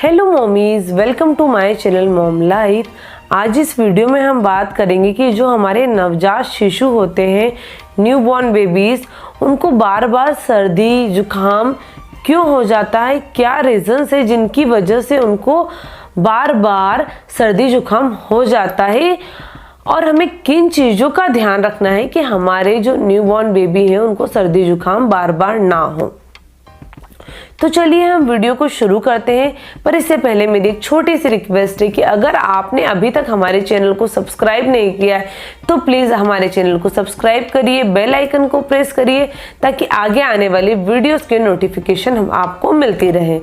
Hello mommies, welcome to my channel mom life. आज इस video में हम बात करेंगे कि जो हमारे नवजात शिशु होते हैं, न्यूबॉर्न बेबीज, उनको बार बार सर्दी जुकाम क्यों हो जाता है, क्या रीजंस है जिनकी वजह से उनको बार बार सर्दी जुकाम हो जाता है और हमें किन चीज़ों का ध्यान रखना है कि हमारे जो न्यूबॉर्न बेबी हैं उनको सर्दी जुकाम बार बार ना हो। तो चलिए हम वीडियो को शुरू करते हैं, पर इससे पहले मेरी एक छोटी सी रिक्वेस्ट है कि अगर आपने अभी तक हमारे चैनल को सब्सक्राइब नहीं किया है तो प्लीज़ हमारे चैनल को सब्सक्राइब करिए, बेल आइकन को प्रेस करिए ताकि आगे आने वाली वीडियोस के नोटिफिकेशन हम आपको मिलती रहे।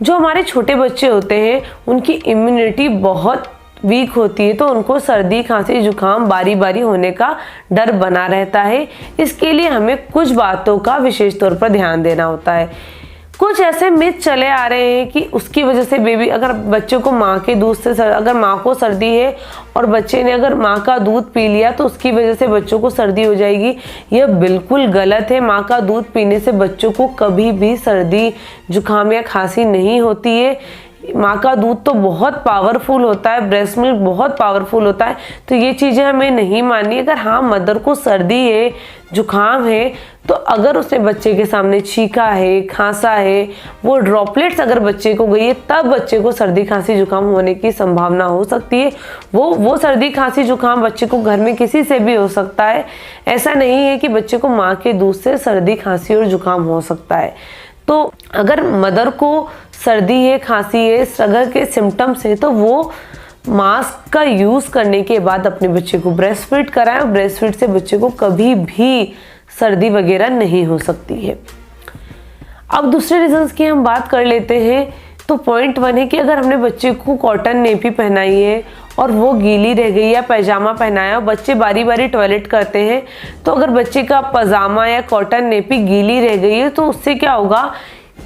जो हमारे छोटे बच्चे होते हैं उनकी इम्यूनिटी बहुत वीक होती है, तो उनको सर्दी खांसी जुकाम बारी बारी होने का डर बना रहता है। इसके लिए हमें कुछ बातों का विशेष तौर पर ध्यान देना होता है। कुछ ऐसे मिथ चले आ रहे हैं कि उसकी वजह से बेबी, अगर बच्चे को माँ के दूध से अगर माँ को सर्दी है और बच्चे ने अगर माँ का दूध पी लिया तो उसकी वजह से बच्चों को सर्दी हो जाएगी। यह बिल्कुल गलत है। माँ का दूध पीने से बच्चों को कभी भी सर्दी जुकाम या खांसी नहीं होती है। माँ का दूध तो बहुत पावरफुल होता है, ब्रेस्ट मिल्क बहुत पावरफुल होता है, तो ये चीज़ें हमें नहीं माननी। अगर हाँ मदर को सर्दी है जुकाम है तो अगर उसने बच्चे के सामने छींका है खांसा है, वो ड्रॉपलेट्स अगर बच्चे को गई है, तब बच्चे को सर्दी खांसी जुकाम होने की संभावना हो सकती है। वो सर्दी खांसी जुकाम बच्चे को घर में किसी से भी हो सकता है। ऐसा नहीं है कि बच्चे को माँ के दूध से सर्दी खांसी और जुकाम हो सकता है। तो अगर मदर को सर्दी है खांसी है, इस तरह के सिम्टम्स है, तो वो मास्क का यूज़ करने के बाद अपने बच्चे को ब्रेस्ट फीड कराएं। ब्रेस्ट फीड से बच्चे को कभी भी सर्दी वगैरह नहीं हो सकती है। अब दूसरे रीजंस की हम बात कर लेते हैं। तो पॉइंट 1 है कि अगर हमने बच्चे को कॉटन नेपी पहनाई है और वो गीली रह गई या पैजामा पहनाया और बच्चे बारी बारी टॉयलेट करते हैं, तो अगर बच्चे का पजामा या कॉटन नेपी गीली रह गई है तो उससे क्या होगा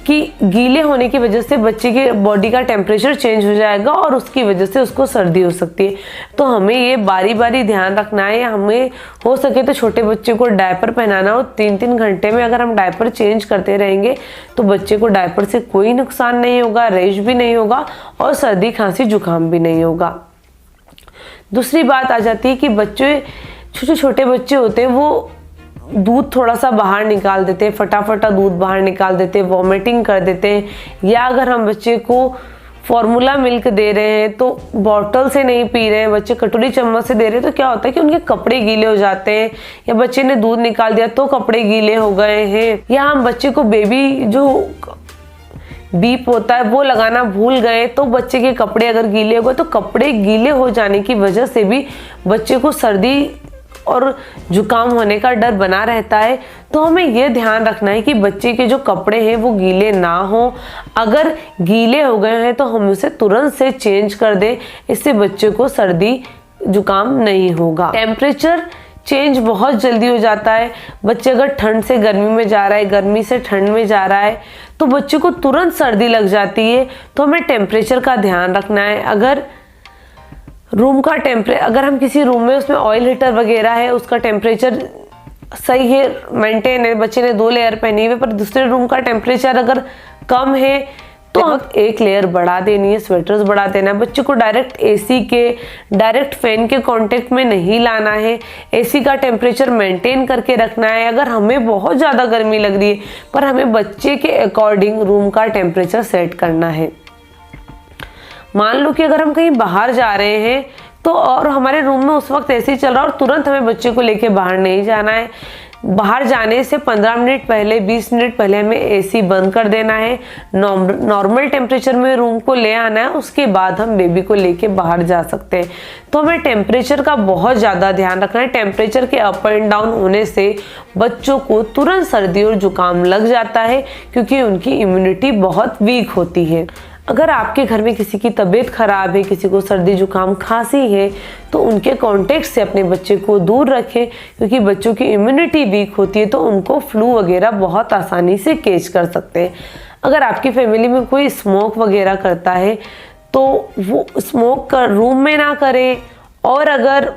कि गीले होने की वजह से बच्चे के बॉडी का टेम्परेचर चेंज हो जाएगा और उसकी वजह से उसको सर्दी हो सकती है। तो हमें ये बारी बारी ध्यान रखना है। हमें हो सके तो छोटे बच्चे को डायपर पहनाना हो। 3-3 घंटे में अगर हम डायपर चेंज करते रहेंगे तो बच्चे को डायपर से कोई नुकसान नहीं होगा, रैश भी नहीं होगा और सर्दी खांसी जुकाम भी नहीं होगा। दूसरी बात आ जाती है कि बच्चे छोटे छोटे बच्चे होते हैं, वो दूध थोड़ा सा बाहर निकाल देते हैं, फटाफट दूध बाहर निकाल देते हैं, वॉमिटिंग कर देते हैं। या अगर हम बच्चे को फॉर्मूला मिल्क दे रहे हैं तो बॉटल से नहीं पी रहे हैं, बच्चे कटोरी चम्मच से दे रहे हैं, तो क्या होता है कि उनके कपड़े गीले हो जाते हैं। या बच्चे ने दूध निकाल दिया तो कपड़े गीले हो गए हैं। या हम बच्चे को बेबी जो बीप होता है वो लगाना भूल गए तो बच्चे के कपड़े अगर गीले हो गए, तो कपड़े गीले हो जाने की वजह से भी बच्चे को सर्दी और जुकाम होने का डर बना रहता है। तो हमें यह ध्यान रखना है कि बच्चे के जो कपड़े हैं वो गीले ना हो। अगर गीले हो गए हैं तो हम उसे तुरंत से चेंज कर दें, इससे बच्चे को सर्दी जुकाम नहीं होगा। टेम्परेचर चेंज बहुत जल्दी हो जाता है। बच्चे अगर ठंड से गर्मी में जा रहा है, गर्मी से ठंड में जा रहा है, तो बच्चे को तुरंत सर्दी लग जाती है। तो हमें टेम्परेचर का ध्यान रखना है। अगर रूम का अगर हम किसी रूम में उसमें ऑयल हीटर वगैरह है, उसका टेम्परेचर सही है, मेंटेन है, बच्चे ने 2 लेयर पहनी हुई, पर दूसरे रूम का टेम्परेचर अगर कम है तो एक लेयर बढ़ा देनी है, स्वेटर्स बढ़ा देना है। बच्चे को डायरेक्ट फैन के कांटेक्ट में नहीं लाना है। एसी का टेम्परेचर मेंटेन करके रखना है। अगर हमें बहुत ज़्यादा गर्मी लग रही है पर हमें बच्चे के अकॉर्डिंग रूम का टेम्परेचर सेट करना है। मान लो कि अगर हम कहीं बाहर जा रहे हैं तो और हमारे रूम में उस वक्त एसी चल रहा है और तुरंत हमें बच्चे को लेके बाहर नहीं जाना है। बाहर जाने से 15 मिनट पहले 20 मिनट पहले हमें एसी बंद कर देना है। नॉर्मल टेम्परेचर में रूम को ले आना है, उसके बाद हम बेबी को लेके बाहर जा सकते हैं। तो हमें टेम्परेचर का बहुत ज़्यादा ध्यान रखना है। टेम्परेचर के अप एंड डाउन होने से बच्चों को तुरंत सर्दी और जुकाम लग जाता है क्योंकि उनकी इम्यूनिटी बहुत वीक होती है। अगर आपके घर में किसी की तबीयत खराब है, किसी को सर्दी जुकाम खांसी है, तो उनके कांटेक्ट से अपने बच्चे को दूर रखें क्योंकि बच्चों की इम्यूनिटी वीक होती है तो उनको फ्लू वगैरह बहुत आसानी से कैच कर सकते हैं। अगर आपकी फैमिली में कोई स्मोक वगैरह करता है तो वो स्मोक कर रूम में ना करें। और अगर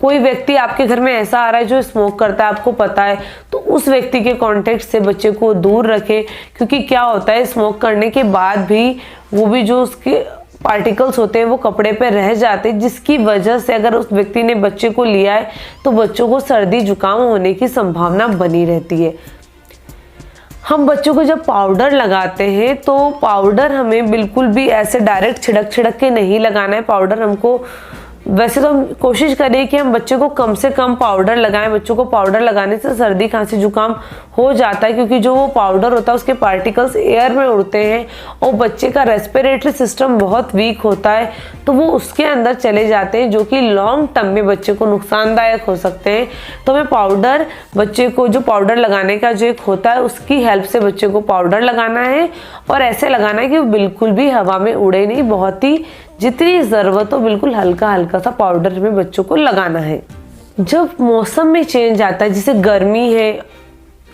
कोई व्यक्ति आपके घर में ऐसा आ रहा है जो स्मोक करता है, आपको पता है, तो उस व्यक्ति के कांटेक्ट से बच्चे को दूर रखें, क्योंकि क्या होता है स्मोक करने के बाद भी वो भी जो उसके पार्टिकल्स होते हैं वो कपड़े पे रह जाते हैं, जिसकी वजह से अगर उस व्यक्ति ने बच्चे को लिया है तो बच्चों को सर्दी जुकाम होने की संभावना बनी रहती है। हम बच्चों को जब पाउडर लगाते हैं तो पाउडर हमें बिल्कुल भी ऐसे डायरेक्ट छिड़क के नहीं लगाना है। पाउडर हमको वैसे तो हम कोशिश करें कि हम बच्चे को कम से कम पाउडर लगाएं। बच्चों को पाउडर लगाने से सर्दी खांसी जुकाम हो जाता है, क्योंकि जो वो पाउडर होता है उसके पार्टिकल्स एयर में उड़ते हैं और बच्चे का रेस्पिरेटरी सिस्टम बहुत वीक होता है, तो वो उसके अंदर चले जाते हैं, जो कि लॉन्ग टर्म में बच्चे को नुकसानदायक हो सकते हैं। तो हमें पाउडर, बच्चे को जो पाउडर लगाने का जो एक होता है उसकी हेल्प से बच्चे को पाउडर लगाना है, और ऐसे लगाना है कि वो बिल्कुल भी हवा में उड़े नहीं। बहुत ही जितनी ज़रूरत हो बिल्कुल हल्का हल्का सा पाउडर में बच्चों को लगाना है। जब मौसम में चेंज आता है, जैसे गर्मी है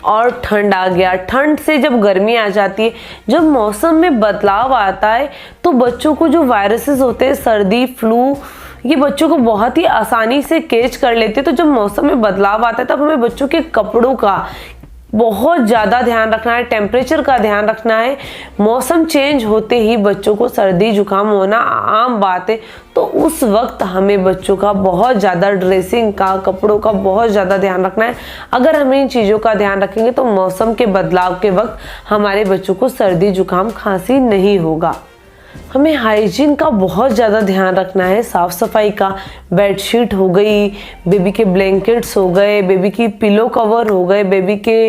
और ठंड आ गया, ठंड से जब गर्मी आ जाती है, जब मौसम में बदलाव आता है तो बच्चों को जो वायरसेस होते हैं, सर्दी, फ्लू, ये बच्चों को बहुत ही आसानी से कैच कर लेते हैं। तो जब मौसम में बदलाव आता है तब हमें बच्चों के कपड़ों का बहुत ज़्यादा ध्यान रखना है, टेम्परेचर का ध्यान रखना है। मौसम चेंज होते ही बच्चों को सर्दी जुकाम होना आम बात है, तो उस वक्त हमें बच्चों का बहुत ज़्यादा ड्रेसिंग का, कपड़ों का बहुत ज़्यादा ध्यान रखना है। अगर हम इन चीज़ों का ध्यान रखेंगे तो मौसम के बदलाव के वक्त हमारे बच्चों को सर्दी जुकाम खांसी नहीं होगा। हमें हाइजीन का बहुत ज़्यादा ध्यान रखना है, साफ़ सफाई का। बेडशीट हो गई, बेबी के ब्लैंकेट्स हो गए, बेबी की पिलो कवर हो गए, बेबी के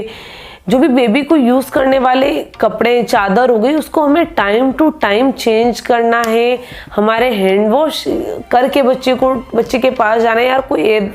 जो भी बेबी को यूज़ करने वाले कपड़े, चादर हो गई, उसको हमें टाइम टू टाइम चेंज करना है। हमारे हैंड वॉश करके बच्चे के पास जाना है। यार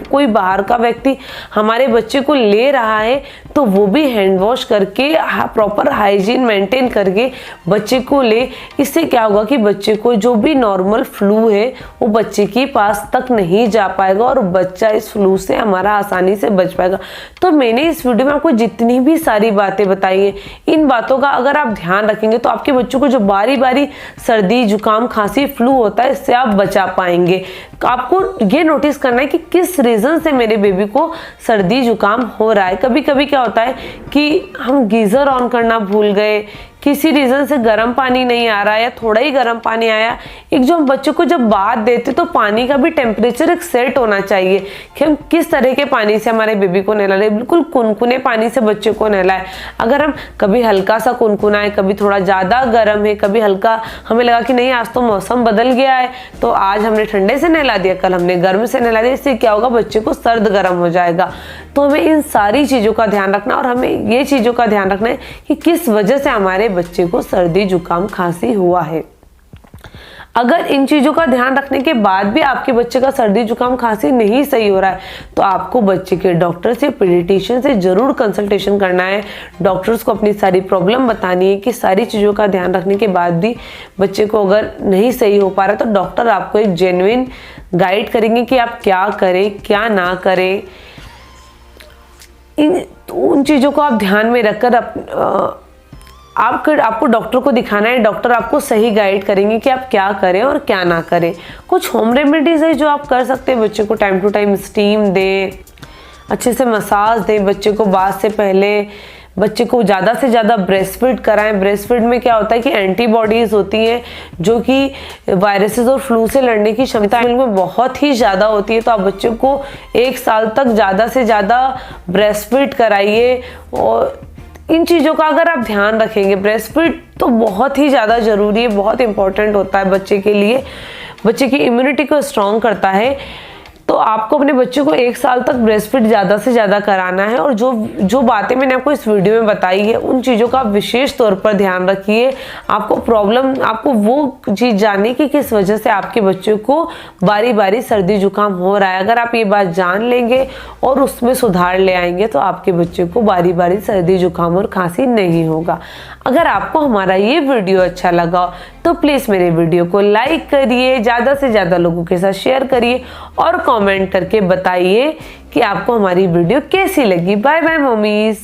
कोई बाहर का व्यक्ति हमारे बच्चे को ले रहा है तो वो भी हैंड वॉश करके प्रॉपर हाइजीन मेंटेन करके बच्चे को ले। इससे क्या होगा कि बच्चे को जो भी नॉर्मल फ्लू है वो बच्चे के पास तक नहीं जा पाएगा और बच्चा इस फ्लू से हमारा आसानी से बच पाएगा। तो मैंने इस वीडियो में आपको जितनी भी सारी बातें बताई हैं, इन बातों का अगर आप ध्यान रखेंगे तो आपके बच्चों को जो बारी बारी सर्दी जुकाम खांसी फ्लू होता है इससे आप बचा पाएंगे। आपको ये नोटिस करना है कि किस रीजन से मेरे बेबी को सर्दी जुकाम हो रहा है। कभी कभी क्या होता है कि हम गीजर ऑन करना भूल गए, किसी रीजन से गर्म पानी नहीं आ रहा है या थोड़ा ही गर्म पानी आया। एक जो हम बच्चों को जब बाथ देते तो पानी का भी टेम्परेचर एक सेट होना चाहिए कि हम किस तरह के पानी से हमारे बेबी को नहला रहे। बिल्कुल कुनकुने पानी से बच्चे को नहलाए। अगर हम कभी हल्का सा कुनकुना है, कभी थोड़ा ज़्यादा गर्म है, कभी हल्का, हमें लगा कि नहीं आज तो मौसम बदल गया है तो आज हमने ठंडे से नहला दिया, कल हमने गर्म से नहला दिया, इससे क्या होगा बच्चे को सर्द गर्म हो जाएगा। तो हमें इन सारी चीज़ों का ध्यान रखना और हमें ये चीज़ों का ध्यान रखना है कि किस वजह से हमारे बच्चे को सर्दी जुकाम खांसी हुआ है। अगर इन चीज़ों का ध्यान रखने के बाद भी आपके बच्चे का सर्दी जुकाम खांसी नहीं सही हो रहा है तो आपको बच्चे के डॉक्टर से, पीडियाट्रिशियन से जरूर कंसल्टेशन करना है। डॉक्टर्स को अपनी सारी प्रॉब्लम बतानी है कि सारी चीज़ों का ध्यान रखने के बाद भी बच्चे को अगर नहीं सही हो पा रहा है तो डॉक्टर आपको एक जेन्युइन गाइड करेंगे कि आप क्या करें क्या ना करें। उन चीज़ों को आप ध्यान में रखकर आपको डॉक्टर को दिखाना है। डॉक्टर आपको सही गाइड करेंगे कि आप क्या करें और क्या ना करें। कुछ होम रेमेडीज है जो आप कर सकते हैं। बच्चे को टाइम टू टाइम स्टीम दें, अच्छे से मसाज दें बच्चे को बाथ से पहले। बच्चे को ज़्यादा से ज़्यादा ब्रेस्ट फीड कराएं। ब्रेस्ट फीड में क्या होता है कि एंटीबॉडीज़ होती हैं जो कि वायरसेस और फ्लू से लड़ने की क्षमता में बहुत ही ज़्यादा होती है। तो आप बच्चे को 1 साल तक ज़्यादा से ज़्यादा ब्रेस्ट फीड कराइए। और इन चीज़ों का अगर आप ध्यान रखेंगे, ब्रेस्ट फीड तो बहुत ही ज़्यादा ज़रूरी है, बहुत इंपॉर्टेंट होता है बच्चे के लिए, बच्चे की इम्यूनिटी को स्ट्रॉन्ग करता है। तो आपको अपने बच्चे को 1 साल तक ब्रेस्ट फीड ज़्यादा से ज़्यादा कराना है। और जो बातें मैंने आपको इस वीडियो में बताई है उन चीज़ों का विशेष तौर पर ध्यान रखिए। आपको वो चीज़ जानने की किस वजह से आपके बच्चे को बारी बारी सर्दी जुकाम हो रहा है। अगर आप ये बात जान लेंगे और उसमें सुधार ले आएंगे तो आपके बच्चे को बारी बारी सर्दी जुकाम और खांसी नहीं होगा। अगर आपको हमारा ये वीडियो अच्छा लगा तो प्लीज़ मेरे वीडियो को लाइक करिए, ज़्यादा से ज़्यादा लोगों के साथ शेयर करिए और कमेंट करके बताइए कि आपको हमारी वीडियो कैसी लगी। Bye bye mummy's.